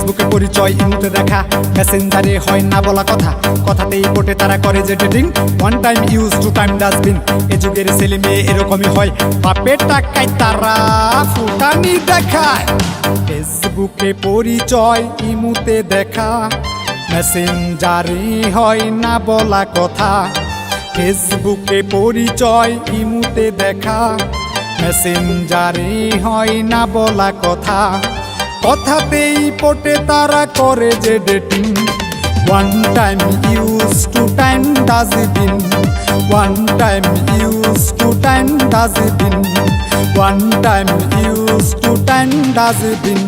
ফেসবুকে পরিচয়, ইমুতে দেখা, মেসেঞ্জারে হয় না বলা কথা, কথাতেই পটে তারা করে যে dating. One time use two time dustbin, এ যুগের ছেলে মেয়ে এরকমই হয়, বাপের টাকায় তারা ফুটানি দেখায়। ফেসবুকে পরিচয়, ইমুতে দেখা, মেসেঞ্জারে হয় না বলা কথা, ফেসবুকে পরিচয়, ইমুতে দেখা, মেসেঞ্জারে হয় না বলা কথা, কথাতেই পটে তারা করে যে dating. One time use two time dustbin, one time use two time dustbin, one time use two time dustbin.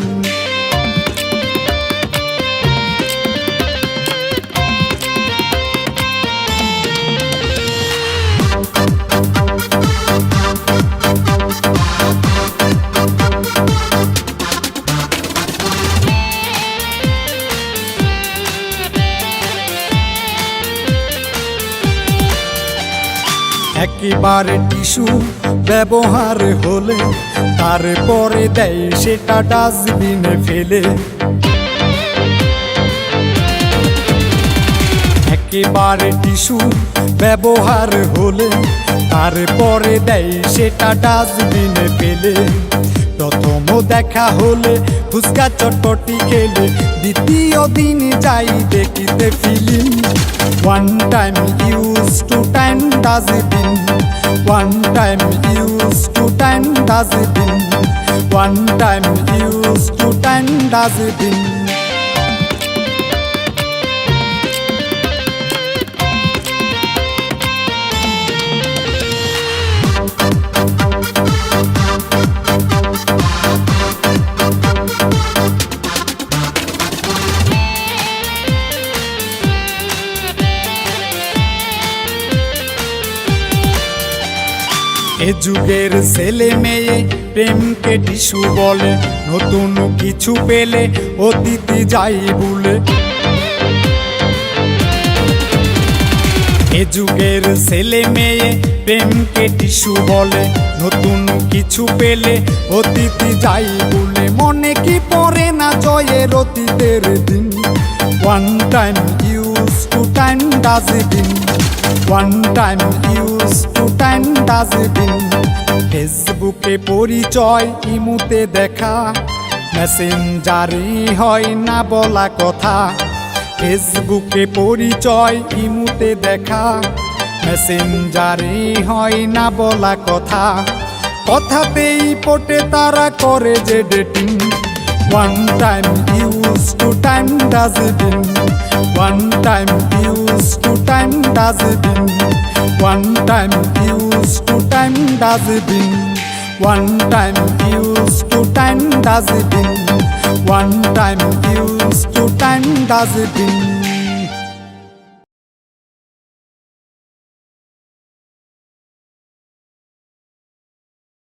একেবারে টিস্যু ব্যবহার হলে তারপরে দেয় সেটা ডাস্টবিনে ফেলে। একেবারে টিস্যু ব্যবহার হলে তারপরে দেয় সেটা ডাস্টবিনে ফেলে। প্রথম দেখা হলে ফুচকা চটপটি খেলে, দ্বিতীয় দিন যাই দেখিতে film. One time use two time dustbin, one time use two time dustbin, one time use two time dustbin. এ যুগের ছেলে মেয়ে প্রেমকে টিস্যু বলে, নতুন কিছু পেলে অতীতে যাই ভুলে। এ যুগের ছেলে মেয়ে প্রেমকে টিস্যু বলে, নতুন কিছু পেলে অতীতে যাই ভুলে। মনে কি পড়ে না জয়ের অতীতের দিন। One time use two time dustbin, one time use two time dustbin. ফেসবুকে পরিচয়, ইমুতে দেখা, মেসেঞ্জারে হয় না বলা কথা, ফেসবুকে পরিচয়, ইমুতে দেখা, মেসেঞ্জারে হয় না বলা কথা, কথাতেই পটে তারা করে যে dating. One time use two time dustbin, one time use two time dustbin, one time use two time dustbin, one time use two time dustbin, one time use two time dustbin.